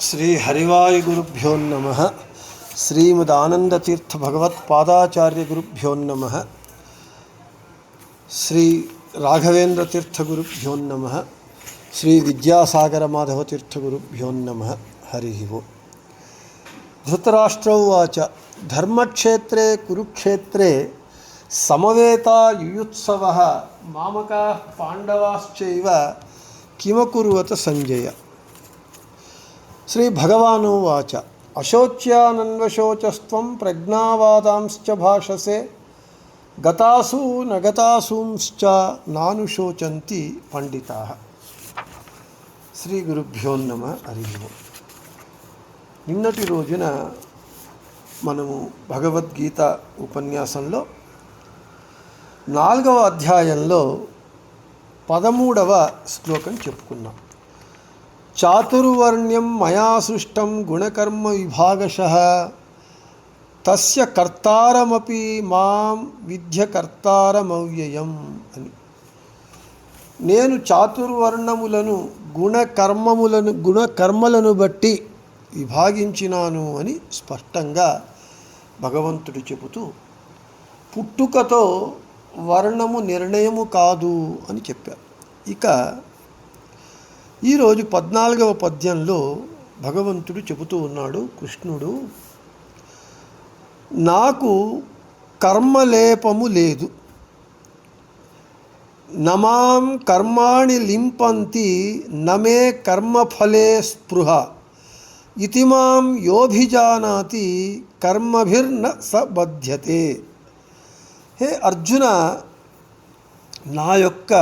శ్రీ హరివాయుగురుభ్యో నమః. శ్రీమదానందతీర్థ భగవత్పాదాచార్య గురుభ్యో నమః. శ్రీ రాఘవేంద్ర తీర్థ గురుభ్యో నమః. శ్రీ విద్యాసాగర మాధవ తీర్థ గురుభ్యో నమః. హరి ఓం. ధృతరాష్ట్ర ఉవాచ ధర్మక్షేత్రే కురుక్షేత్రే సమవేతా యుయుత్సవః మామకాః పాండవాశ్చైవ కిమకుర్వత సంజయ. శ్రీ భగవానువాచ అశోచ్యానన్వశోచస్త్వం ప్రజ్ఞావాదాంశ్చ భాషసే గతాసు నగతాసూంశ్చ నానుశోచంతి పండితాః. శ్రీ గురుభ్యో నమః. హరి ఓం. నిన్నటి రోజున మనము భగవద్గీత ఉపన్యాసంలో 4వ అధ్యాయంలో 13వ శ్లోకం చెప్పుకున్నాం. చాతుర్వర్ణ్యం మయా సృష్టం గుణకర్మ విభాగశః తస్య కర్తారమపి మాం విద్య కర్తారమవ్యయం అని. నేను చాతుర్వర్ణములను గుణకర్మలను బట్టి విభాగించినాను అని స్పష్టంగా భగవంతుడు చెబుతూ పుట్టుకతో వర్ణము నిర్ణయము కాదు అని చెప్పారు. ఇక ఈరోజు 14వ పద్యంలో భగవంతుడు చెబుతూ ఉన్నాడు, కృష్ణుడు, నాకు కర్మలేపము లేదు, నమాం కర్మాణి లింపంతి నమే కర్మఫలే స్పృహ ఇతి మాం యోభిజానాతి కర్మభిర్న సబధ్యతే. హే అర్జున, నా యొక్క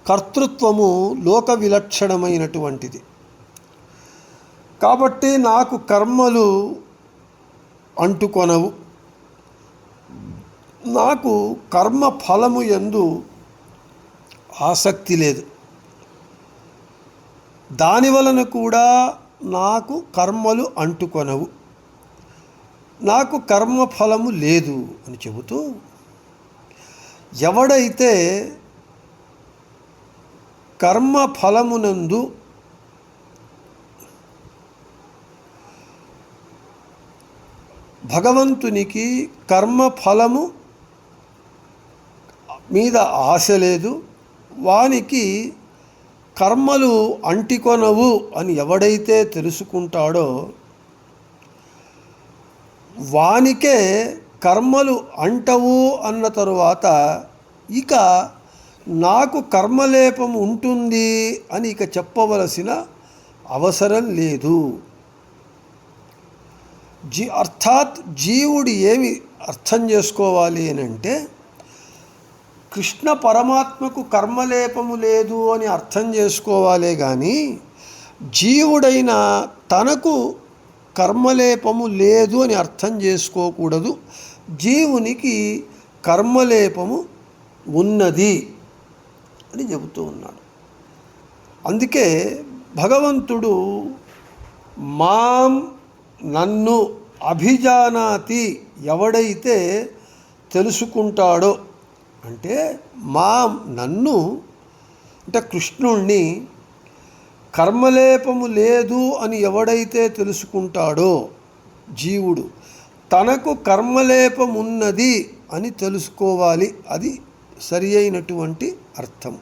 కర్తృత్వము లోక విలక్షణమైనటువంటిది కాబట్టి నాకు కర్మలు అంటుకొనవు. నాకు కర్మ ఫలము యందు ఆసక్తి లేదు, దానివలన కూడా నాకు కర్మలు అంటుకొనవు, నాకు కర్మ ఫలము లేదు అని చెబుతూ, ఎవడైతే కర్మ ఫలమునందు భగవంతునికి కర్మ ఫలము మీద ఆశ లేదు, వానికి కర్మలు అంటికొనవు అని ఎవడైతే తెలుసుకుంటాడో వానికే కర్మలు అంటవు అన్న తరువాత ఇక నాకు కర్మలేపం ఉంటుంది అని ఇక చెప్పవలసిన అవసరం లేదు. అర్థాత్ జీవుడు ఏమి అర్థం చేసుకోవాలి అని అంటే, కృష్ణ పరమాత్మకు కర్మలేపము లేదు అని అర్థం చేసుకోవాలే కానీ జీవుడైన తనకు కర్మలేపము లేదు అని అర్థం చేసుకోకూడదు. జీవునికి కర్మలేపము ఉన్నది అని చెబుతూ ఉన్నాడు. అందుకే భగవంతుడు మాం, నన్ను అభిజానాతి, ఎవడైతే తెలుసుకుంటాడో అంటే మాం నన్ను అంటే కృష్ణుణ్ణి కర్మలేపము లేదు అని ఎవడైతే తెలుసుకుంటాడో జీవుడు తనకు కర్మలేపమున్నది అని తెలుసుకోవాలి. అది సరి అయినటువంటి అర్థం.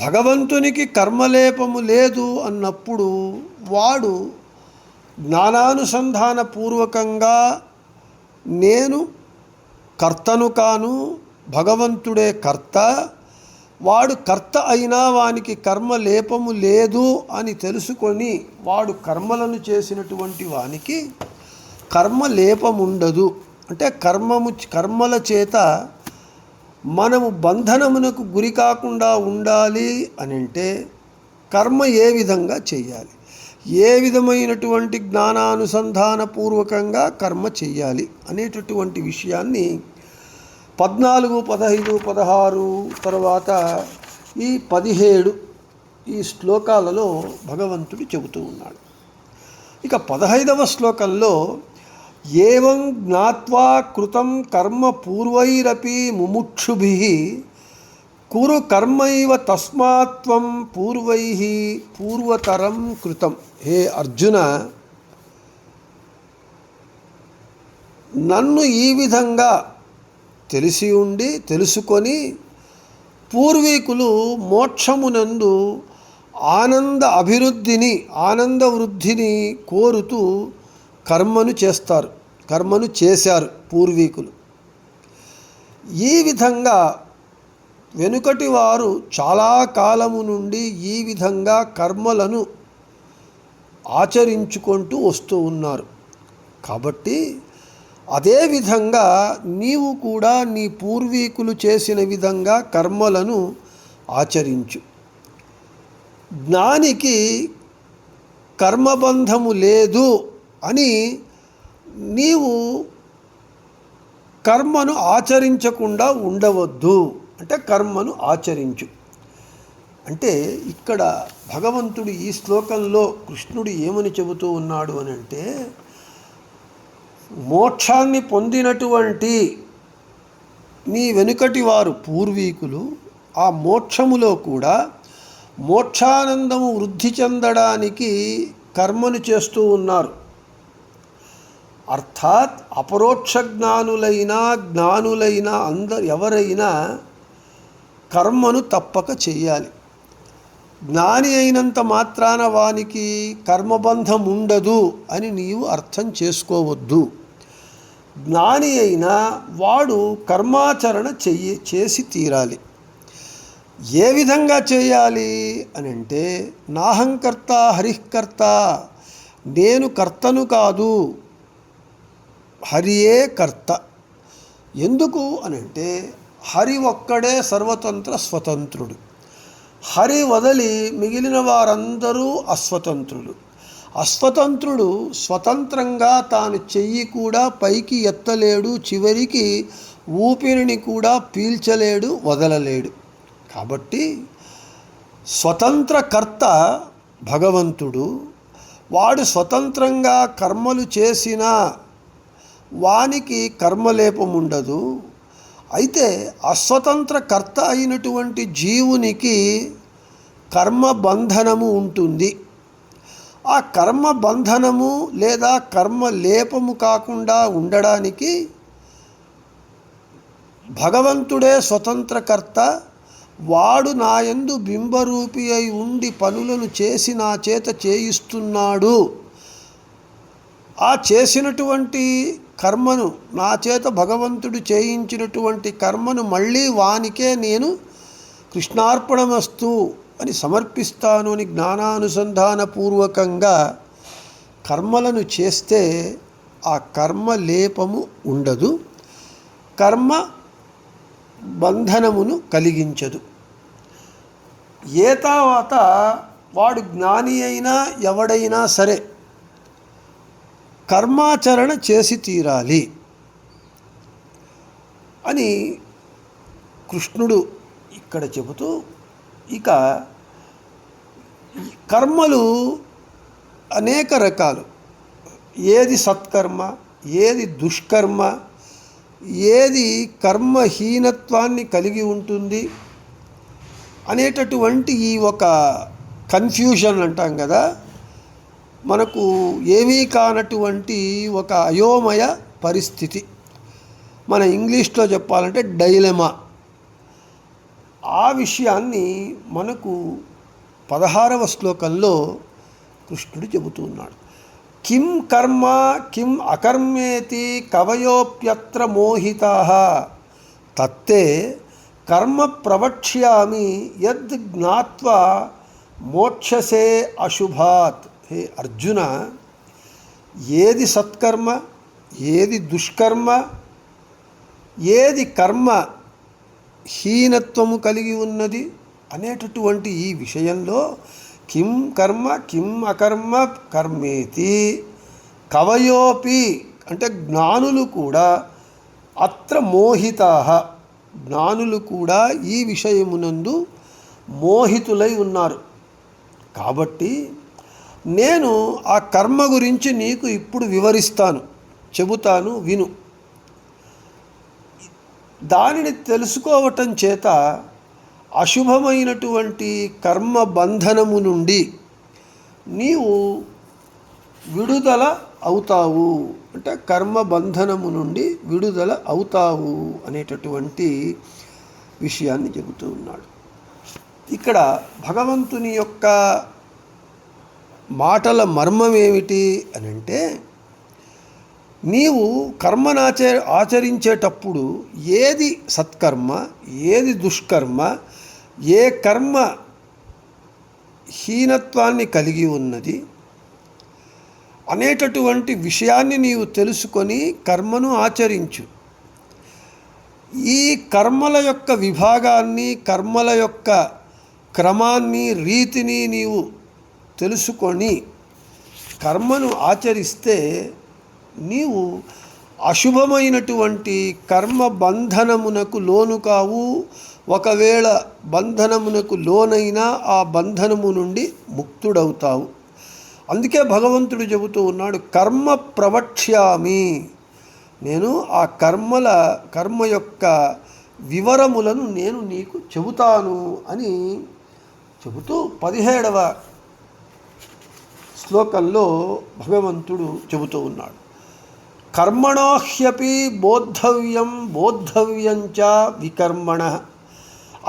భగవంతునికి కర్మలేపము లేదు అన్నప్పుడు వాడు జ్ఞానానుసంధాన పూర్వకంగా నేను కర్తను కాను, భగవంతుడే కర్త, వాడు కర్త అయినా వానికి కర్మలేపము లేదు అని తెలుసుకొని వాడు కర్మలను చేసినటువంటి వానికి కర్మలేపముండదు. అంటే కర్మల చేత మనము బంధనమునకు గురి కాకుండా ఉండాలి అని అంటే కర్మ ఏ విధంగా చేయాలి, ఏ విధమైనటువంటి జ్ఞానానుసంధాన పూర్వకంగా కర్మ చేయాలి అనేటటువంటి విషయాన్ని 14, 15, 16 తర్వాత ఈ 17 ఈ శ్లోకాలలో భగవంతుడు చెబుతూ ఉన్నాడు. ఇక 15వ శ్లోకంలో ఏవం జ్ఞాత్వా కృతం కర్మ పూర్వైరపి ముముక్షుభిః కురు కర్మైవ తస్మాత్వం పూర్వైః పూర్వతరం కృతం. హే అర్జున, నన్ను ఈ విధంగా తెలిసి ఉండి తెలుసుకొని పూర్వీకులు మోక్షమునందు ఆనంద వృద్ధిని కోరుతూ కర్మను చేశారు పూర్వీకులు. ఈ విధంగా వెనుకటి వారు చాలా కాలము నుండి ఈ విధంగా కర్మలను ఆచరించుకుంటూ వస్తూ ఉన్నారు. కాబట్టి అదేవిధంగా నీవు కూడా నీ పూర్వీకులు చేసిన విధంగా కర్మలను ఆచరించు. జ్ఞానికి కర్మబంధము లేదు అని నీవు కర్మను ఆచరించకుండా ఉండవద్దు. అంటే కర్మను ఆచరించు. అంటే ఇక్కడ భగవంతుడు ఈ శ్లోకంలో కృష్ణుడు ఏమని చెబుతూ ఉన్నాడు అని అంటే, మోక్షాన్ని పొందినటువంటి నీ వెనుకటి వారు పూర్వీకులు ఆ మోక్షములో కూడా మోక్షానందము వృద్ధి చెందడానికి కర్మను చేస్తూ ఉన్నారు. అర్థాత్ అపరోక్ష జ్ఞానులైన ఎవరైనా కర్మను తప్పక చేయాలి. జ్ఞాని అయినంత మాత్రాన వానికి కర్మబంధం ఉండదు అని నీవు అర్థం చేసుకోవద్దు. జ్ఞాని అయినా వాడు కర్మాచరణ చేసి తీరాలి. ఏ విధంగా చేయాలి అని అంటే, నాహంకర్త హరికర్త, నేను కర్తను కాదు, హరియే కర్త. ఎందుకు అనంటే హరి ఒక్కడే సర్వతంత్ర స్వతంత్రుడు. హరి వదలి మిగిలిన వారందరూ అస్వతంత్రులు. అస్వతంత్రుడు స్వతంత్రంగా తాను చెయ్యి కూడా పైకి ఎత్తలేడు, చివరికి ఊపిరిని కూడా పీల్చలేడు, వదలలేడు. కాబట్టి స్వతంత్రకర్త భగవంతుడు. వాడు స్వతంత్రంగా కర్మలు చేసినా వానికి కర్మలేపం ఉండదు. అయితే అస్వతంత్రకర్త అయినటువంటి జీవునికి కర్మబంధనము ఉంటుంది. ఆ కర్మబంధనము లేదా కర్మలేపము కాకుండా ఉండడానికి భగవంతుడే స్వతంత్రకర్త. వాడు నాయందు బింబరూపి అయి ఉండి పనులను చేసి నా చేత చేయిస్తున్నాడు. ఆ చేసినటువంటి కర్మను, నా చేత భగవంతుడు చేయించినటువంటి కర్మను మళ్ళీ వానికే నేను కృష్ణార్పణమస్తు అని సమర్పిస్తాను అని జ్ఞానానుసంధానపూర్వకంగా కర్మలను చేస్తే ఆ కర్మలేపము ఉండదు, కర్మ బంధనమును కలిగించదు. ఏ తర్వాత వాడు జ్ఞాని అయినా ఎవడైనా సరే కర్మాచరణ చేసి తీరాలి అని కృష్ణుడు ఇక్కడ చెబుతూ, ఇక కర్మలు అనేక రకాలు. ఏది సత్కర్మ, ఏది దుష్కర్మ, ఏది కర్మహీనత్వాన్ని కలిగి ఉంటుంది అనేటటువంటి ఈ ఒక కన్ఫ్యూజన్ అంటాం కదా, మనకు ఏమీ కానటువంటి ఒక అయోమయ పరిస్థితి, మన ఇంగ్లీష్లో చెప్పాలంటే డైలెమా. ఆ విషయాన్ని మనకు 16వ శ్లోకంలో కృష్ణుడు చెబుతున్నాడు. కిం కర్మ కిం అకర్మేతి కవయోప్యత్ర మోహితాః తత్తే కర్మ ప్రవక్ష్యామి యద్ జ్ఞాత్వా మోక్షసే అశుభాత్. హే అర్జున, ఏది సత్కర్మ, ఏది దుష్కర్మ, ఏది కర్మ హీనత్వము కలిగి ఉన్నది అనేటటువంటి ఈ విషయంలో కిం కర్మ కిం అకర్మ కర్మేతి కవయోపి అంటే జ్ఞానులు కూడా అత్ర మోహితాః, జ్ఞానులు కూడా ఈ విషయమునందు మోహితులై ఉన్నారు. కాబట్టి నేను ఆ కర్మ గురించి నీకు ఇప్పుడు వివరిస్తాను, చెబుతాను, విను. దానిని తెలుసుకోవటం చేత అశుభమైనటువంటి కర్మ బంధనము నుండి నీవు విడుదల అవుతావు. అంటే కర్మ బంధనము నుండి విడుదల అవుతావు అనేటటువంటి విషయాన్ని చెబుతూ ఉన్నాడు. ఇక్కడ భగవంతుని యొక్క మాటల మర్మం ఏమిటి అని అంటే, నీవు కర్మను ఆచరించేటప్పుడు ఏది సత్కర్మ, ఏది దుష్కర్మ, ఏ కర్మ హీనత్వాన్ని కలిగి ఉన్నది అనేటటువంటి విషయాన్ని నీవు తెలుసుకొని కర్మను ఆచరించు. ఈ కర్మల యొక్క విభాగాన్ని, కర్మల యొక్క క్రమాన్ని, రీతిని నీవు తెలుసుకొని కర్మను ఆచరిస్తే నీవు అశుభమైనటువంటి కర్మ బంధనమునకు లోను కావు. ఒకవేళ బంధనమునకు లోనైనా ఆ బంధనము నుండి ముక్తుడవుతావు. అందుకే భగవంతుడు చెబుతూ ఉన్నాడు, కర్మ ప్రవక్ష్యామి, నేను ఆ కర్మ యొక్క వివరములను నేను నీకు చెబుతాను అని చెబుతూ 17వ శ్లోకంలో భగవంతుడు చెబుతూ ఉన్నాడు. కర్మణోహ్యపి బోద్ధవ్యం బోద్ధవ్యంచ వికర్మణ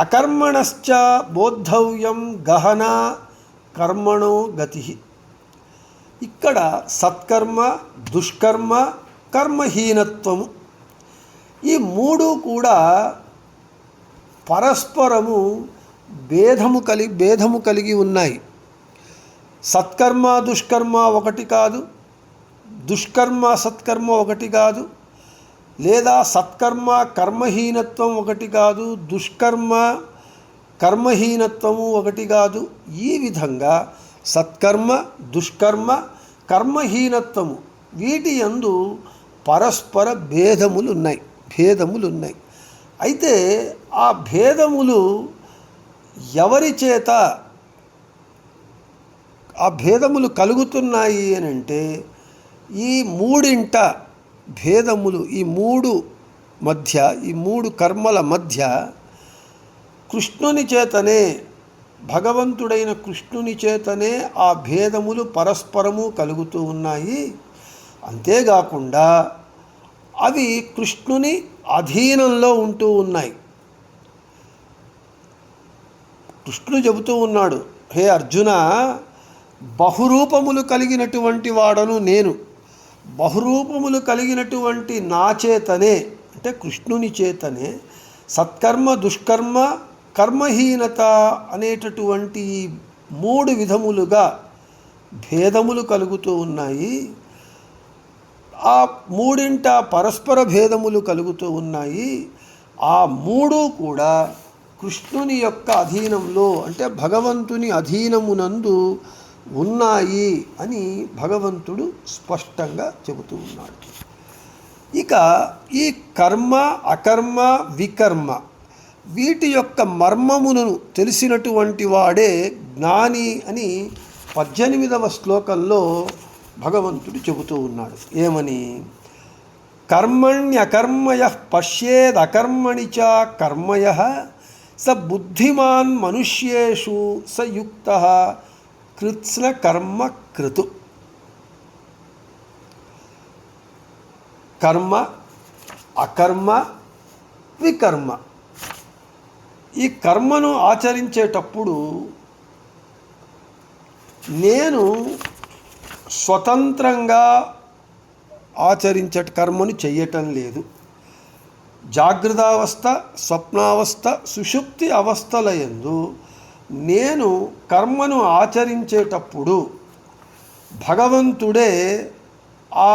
అకర్మణశ్చ బోద్ధవ్యం గహన కర్మణో గతి. ఇక్కడ సత్కర్మ, దుష్కర్మ, కర్మహీనత్వము ఈ మూడు కూడా పరస్పరము భేదము కలిగి ఉన్నాయి. సత్కర్మ దుష్కర్మ ఒకటి కాదు, దుష్కర్మ సత్కర్మ ఒకటి కాదు, లేదా సత్కర్మ కర్మహీనత్వం ఒకటి కాదు, దుష్కర్మ కర్మహీనత్వము ఒకటి కాదు. ఈ విధంగా సత్కర్మ, దుష్కర్మ, కర్మహీనత్వము వీటి యందు పరస్పర భేదములున్నాయి. అయితే ఆ భేదములు ఎవరి చేత ఆ భేదములు కలుగుతున్నాయి అని అంటే, ఈ మూడింట భేదములు, ఈ మూడు కర్మల మధ్య కృష్ణుని చేతనే, భగవంతుడైన కృష్ణుని చేతనే ఆ భేదములు పరస్పరము కలుగుతూ ఉన్నాయి. అంతేకాకుండా అవి కృష్ణుని అధీనంలో ఉంటూ ఉన్నాయి. కృష్ణుడు చెబుతూ ఉన్నాడు, హే అర్జున, బహురూపములు కలిగినటువంటి వాడను నేను. బహురూపములు కలిగినటువంటి నా చేతనే, అంటే కృష్ణుని చేతనే సత్కర్మ, దుష్కర్మ, కర్మహీనత అనేటటువంటి 3 విధములుగా భేదములు కలుగుతూ ఉన్నాయి. ఆ మూడింట పరస్పర భేదములు కలుగుతూ ఉన్నాయి. ఆ 3 కూడా కృష్ణుని యొక్క అధీనంలో, అంటే భగవంతుని అధీనమునందు ఉన్నాయి అని భగవంతుడు స్పష్టంగా చెబుతూ ఉన్నాడు. ఇక ఈ కర్మ, అకర్మ, వికర్మ వీటి యొక్క మర్మములను తెలిసినటువంటి వాడే జ్ఞాని అని 18వ శ్లోకంలో భగవంతుడు చెబుతూ ఉన్నాడు. ఏమని? కర్మణ్యకర్మయః పశ్యేదకర్మణి చ కర్మయః స బుద్ధిమాన్ మనుష్యేషు స యుక్తః కృత్స్న కర్మ కృతు. కర్మ, అకర్మ, వికర్మ ఈ కర్మను ఆచరించేటప్పుడు నేను స్వతంత్రంగా ఆచరించే కర్మను చెయ్యటం లేదు. జాగ్రత్తావస్థ, స్వప్నావస్థ, సుషుప్తి అవస్థలయందు నేను కర్మను ఆచరించేటప్పుడు భగవంతుడే ఆ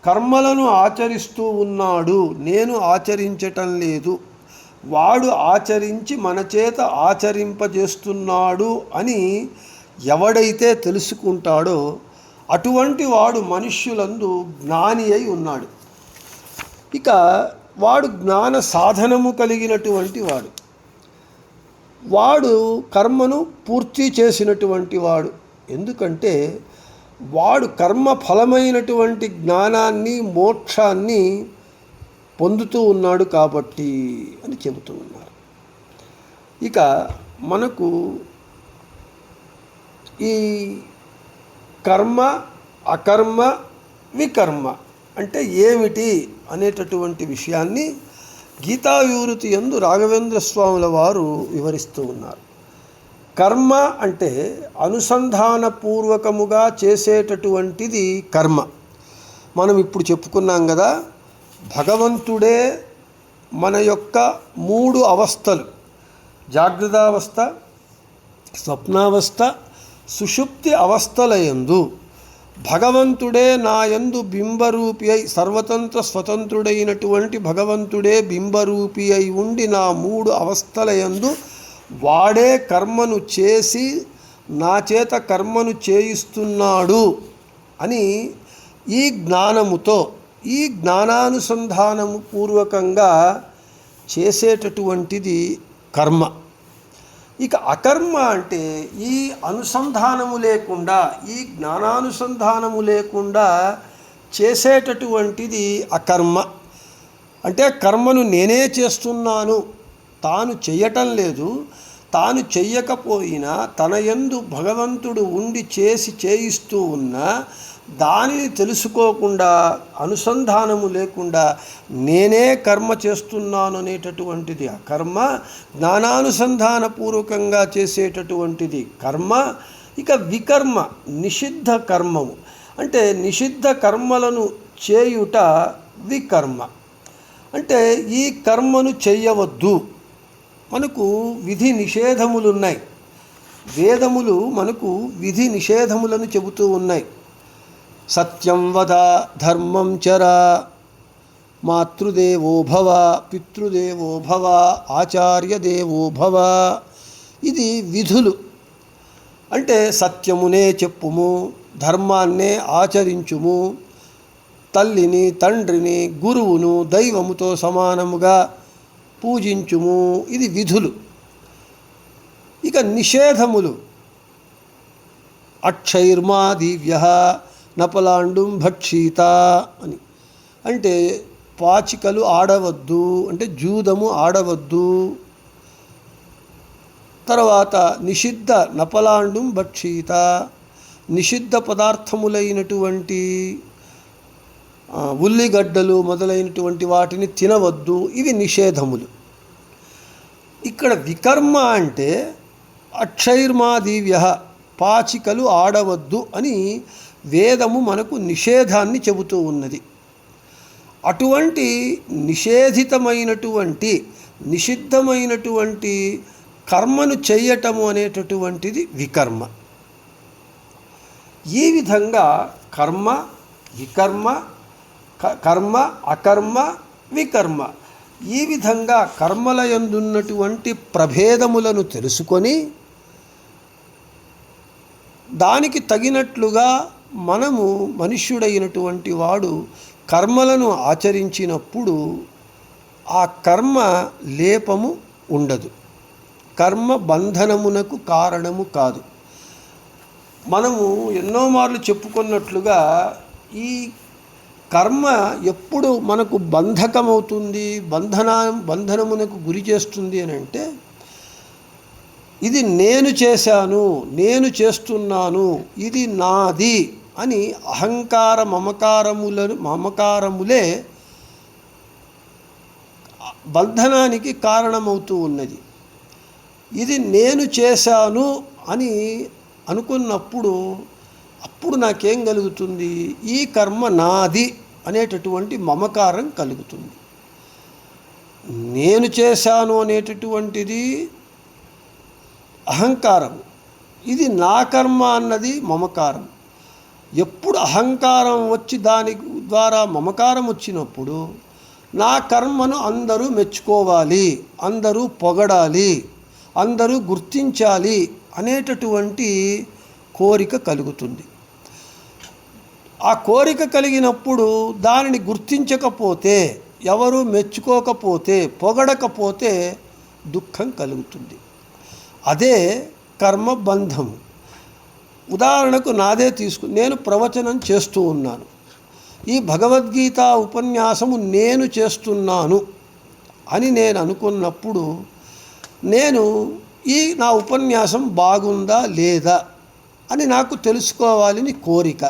కర్మలను ఆచరిస్తూ ఉన్నాడు, నేను ఆచరించటం లేదు. వాడు ఆచరించి మన చేత ఆచరింపజేస్తున్నాడు అని ఎవడైతే తెలుసుకుంటాడో అటువంటి వాడు మనుష్యులందు జ్ఞాని అయి ఉన్నాడు. ఇక వాడు జ్ఞాన సాధనము కలిగినటువంటి వాడు కర్మను పూర్తి చేసినటువంటి వాడు. ఎందుకంటే వాడు కర్మ ఫలమైనటువంటి జ్ఞానాన్ని, మోక్షాన్ని పొందుతూ ఉన్నాడు కాబట్టి అని చెబుతూ ఉన్నారు. ఇక మనకు ఈ కర్మ, అకర్మ, వికర్మ అంటే ఏమిటి అనేటటువంటి విషయాన్ని గీతా వివృతి యందు రాఘవేంద్ర స్వాముల వారు వివరిస్తూ ఉన్నారు. కర్మ అంటే అనుసంధానపూర్వకముగా చేసేటటువంటిది కర్మ. మనం ఇప్పుడు చెప్పుకున్నాం కదా, భగవంతుడే మన యొక్క 3 అవస్థలు, జాగ్రత్తావస్థ, స్వప్నావస్థ, సుషుప్తి అవస్థలయందు భగవంతుడే నా యందు బింబరూపి అయి, సర్వతంత్ర స్వతంత్రుడైనటువంటి భగవంతుడే బింబరూపి అయి ఉండి నా 3 అవస్థలయందు వాడే కర్మను చేసి నా చేత కర్మను చేయిస్తున్నాడు అని ఈ జ్ఞానముతో, ఈ జ్ఞానానుసంధానము పూర్వకంగా చేసేటటువంటిది కర్మ. ఇక అకర్మ అంటే ఈ అనుసంధానము లేకుండా, ఈ జ్ఞానానుసంధానము లేకుండా చేసేటటువంటిది అకర్మ. అంటే కర్మను నేనే చేస్తున్నాను, తాను చెయ్యటం లేదు. తాను చెయ్యకపోయినా తన యందు భగవంతుడు ఉండి చేయిస్తూ ఉన్నా దానిని తెలుసుకోకుండా, అనుసంధానము లేకుండా నేనే కర్మ చేస్తున్నాను అనేటటువంటిది అకర్మ. జ్ఞానానుసంధానపూర్వకంగా చేసేటటువంటిది కర్మ. ఇక వికర్మ, నిషిద్ధ కర్మము అంటే నిషిద్ధ కర్మలను చేయుట వికర్మ. అంటే ఈ కర్మను చెయ్యవద్దు. మనకు విధి నిషేధములు ఉన్నాయి. వేదములు మనకు విధి నిషేధములను చెబుతూ ఉన్నాయి. సత్యం వద, ధర్మం చర, మాతృదేవో భవ, పితృదేవో భవ, ఆచార్యదేవో భవ. ఇది విధులు. అంటే సత్యమునే చెప్పుము, ధర్మాన్నే ఆచరించుము, తల్లిని, తండ్రిని, గురువును దైవముతో సమానముగా పూజించుము. ఇది విధులు. ఇక నిషేధములు, అక్షైర్మా దివ్య నపలాండుం భక్షీత అని. అంటే పాచికలు ఆడవద్దు, అంటే జూదము ఆడవద్దు. తర్వాత నిషిద్ధ నపలాండుం భక్షీత, నిషిద్ధ పదార్థములైనటువంటి ఉల్లిగడ్డలు మొదలైనటువంటి వాటిని తినవద్దు. ఇవి నిషేధములు. ఇక్కడ వికర్మ అంటే అక్షైర్మా దివ్య, పాచికలు ఆడవద్దు అని వేదము మనకు నిషేధాన్ని చెబుతూ ఉన్నది. అటువంటి నిషేధితమైనటువంటి, నిషిద్ధమైనటువంటి కర్మను చెయ్యటము అనేటటువంటిది వికర్మ. ఈ విధంగా కర్మ, వికర్మ, కర్మ, అకర్మ, వికర్మ, ఈ విధంగా కర్మల యందున్నటువంటి ప్రభేదములను తెలుసుకొని దానికి తగినట్లుగా మనము మనుష్యుడైనటువంటి వాడు కర్మలను ఆచరించినప్పుడు ఆ కర్మ లేపము ఉండదు, కర్మ బంధనమునకు కారణము కాదు. మనము ఎన్నో మార్లు చెప్పుకున్నట్లుగా ఈ కర్మ ఎప్పుడు మనకు బంధకమవుతుంది, బంధనమునకు గురి చేస్తుంది అని అంటే, ఇది నేను చేశాను, నేను చేస్తున్నాను, ఇది నాది అని అహంకార మమకారములే బంధనానికి కారణమవుతూ ఉన్నది. ఇది నేను చేశాను అని అనుకున్నప్పుడు అప్పుడు నాకేం కలుగుతుంది? ఈ కర్మ నాది అనేటటువంటి మమకారం కలుగుతుంది. నేను చేశాను అనేటటువంటిది అహంకారం, ఇది నా కర్మ అన్నది మమకారం. ఎప్పుడు అహంకారం వచ్చి దాని ద్వారా మమకారం వచ్చినప్పుడు నా కర్మను అందరూ మెచ్చుకోవాలి, అందరూ పొగడాలి, అందరూ గుర్తించాలి అనేటటువంటి కోరిక కలుగుతుంది. ఆ కోరిక కలిగినప్పుడు దానిని గుర్తించకపోతే, ఎవరు మెచ్చుకోకపోతే, పొగడకపోతే దుఃఖం కలుగుతుంది. అదే కర్మబంధం. ఉదాహరణకు నాదే నేను ప్రవచనం చేస్తూ ఉన్నాను. ఈ భగవద్గీత ఉపన్యాసము నేను చేస్తున్నాను అని నేను అనుకున్నప్పుడు నేను నా ఉపన్యాసం బాగుందా లేదా అని నాకు తెలుసుకోవాలని కోరిక.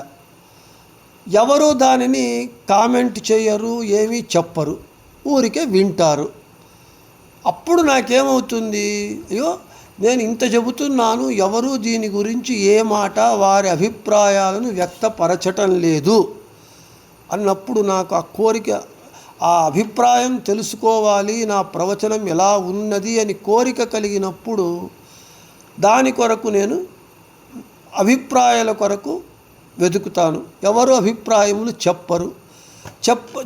ఎవరు దానిని కామెంట్ చేయరు, ఏమీ చెప్పరు, ఊరికే వింటారు. అప్పుడు నాకేమవుతుంది, అయ్యో నేను ఇంత చెబుతున్నాను, ఎవరూ దీని గురించి ఏ మాట వారి అభిప్రాయాలను వ్యక్తపరచటం లేదు అన్నప్పుడు నాకు ఆ కోరిక, ఆ అభిప్రాయం తెలుసుకోవాలి, నా ప్రవచనం ఎలా ఉన్నది అని కోరిక కలిగినప్పుడు దాని కొరకు నేను అభిప్రాయాల కొరకు వెతుకుతాను. ఎవరు అభిప్రాయములు చెప్పరు.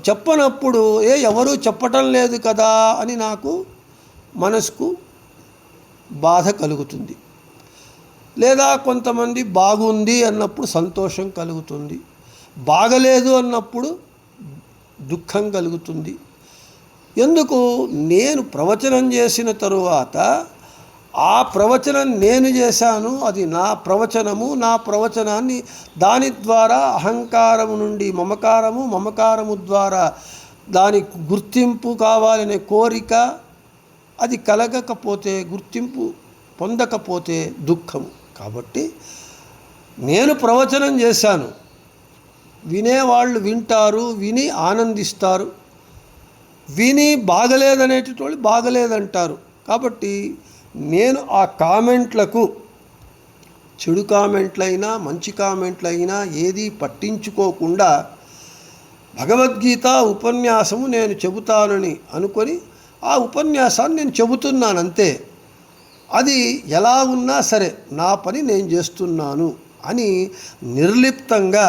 చెప్పనప్పుడు ఎవరూ చెప్పటం లేదు కదా అని నాకు మనసుకు బాధ కలుగుతుంది. లేదా కొంతమంది బాగుంది అన్నప్పుడు సంతోషం కలుగుతుంది, బాగలేదు అన్నప్పుడు దుఃఖం కలుగుతుంది. ఎందుకు? నేను ప్రవచనం చేసిన తరువాత ఆ ప్రవచనం నేను చేశాను, అది నా ప్రవచనము, నా ప్రవచనాన్ని దాని ద్వారా అహంకారము నుండి మమకారము ద్వారా దానికి గుర్తింపు కావాలనే కోరిక, అది కలగకపోతే, గుర్తింపు పొందకపోతే దుఃఖము. కాబట్టి నేను ప్రవచనం చేశాను, వినేవాళ్ళు వింటారు, విని ఆనందిస్తారు, విని బాగలేదనేటోళ్ళు బాగలేదంటారు. కాబట్టి నేను ఆ కామెంట్లకు, చెడు కామెంట్లైనా మంచి కామెంట్లైనా ఏది పట్టించుకోకుండా భగవద్గీత ఉపన్యాసము నేను చెబుతానని అనుకొని ఆ ఉపన్యాసాన్ని నేను చెబుతున్నాను అంతే. అది ఎలా ఉన్నా సరే నా పని నేను చేస్తున్నాను అని నిర్లిప్తంగా,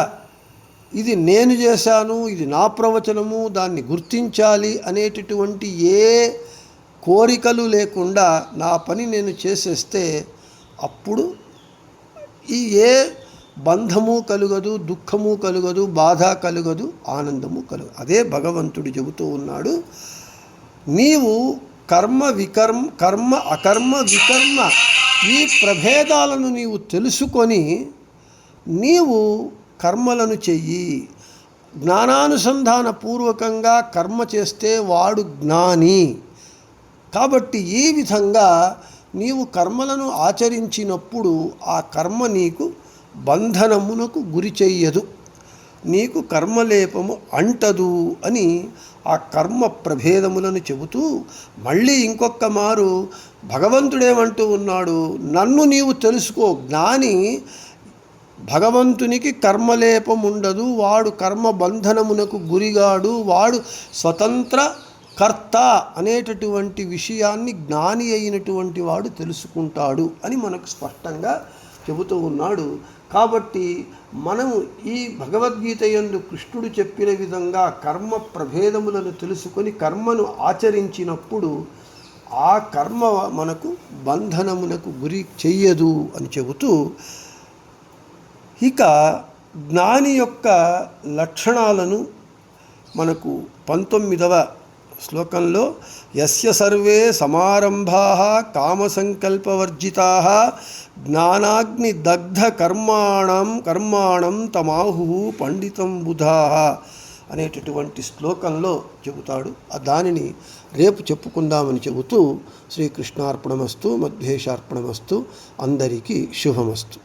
ఇది నేను చేశాను, ఇది నా ప్రవచనము, దాన్ని గుర్తించాలి అనేటటువంటి ఏ కోరికలు లేకుండా నా పని నేను చేసేస్తే అప్పుడు ఏ బంధము కలుగదు, దుఃఖము కలుగదు, బాధ కలుగదు, ఆనందము కలుగదు. అదే భగవంతుడు చెబుతూ ఉన్నాడు, నీవు కర్మ అకర్మ వికర్మ ఈ ప్రభేదాలను నీవు తెలుసుకొని నీవు కర్మలను చెయ్యి. జ్ఞానానుసంధాన పూర్వకంగా కర్మ చేస్తే వాడు జ్ఞాని. కాబట్టి ఈ విధంగా నీవు కర్మలను ఆచరించినప్పుడు ఆ కర్మ నీకు బంధనమునకు గురి చెయ్యదు, నీకు కర్మలేపము అంటదు అని ఆ కర్మ ప్రభేదములను చెబుతూ మళ్ళీ ఇంకొక మారు భగవంతుడేమంటూ ఉన్నాడు, నన్ను నీవు తెలుసుకో. జ్ఞాని భగవంతునికి కర్మలేపం ఉండదు, వాడు కర్మ బంధనమునకు గురిగాడు, వాడు స్వతంత్ర కర్త అనేటటువంటి విషయాన్ని జ్ఞాని అయినటువంటి వాడు తెలుసుకుంటాడు అని మనకు స్పష్టంగా చెబుతూ ఉన్నాడు. కాబట్టి మనము ఈ భగవద్గీత యందు కృష్ణుడు చెప్పిన విధంగా కర్మ ప్రభేదములను తెలుసుకొని కర్మను ఆచరించినప్పుడు ఆ కర్మ మనకు బంధనమునకు గురి చెయ్యదు అని చెబుతూ, ఇక జ్ఞాని యొక్క లక్షణాలను మనకు 19వ శ్లోకంలో యస్య సర్వే సమారంభాః కామసంకల్పవర్జితాః జ్ఞానాగ్ని దగ్ధ కర్మాణం తమాహుః పండితం బుధాః అనేటటువంటి శ్లోకంలో చెబుతాడు. దానిని రేపు చెప్పుకుందామని చెబుతూ శ్రీకృష్ణార్పణమస్తు, మధ్వేషార్పణమస్తు, అందరికీ శుభమస్తు.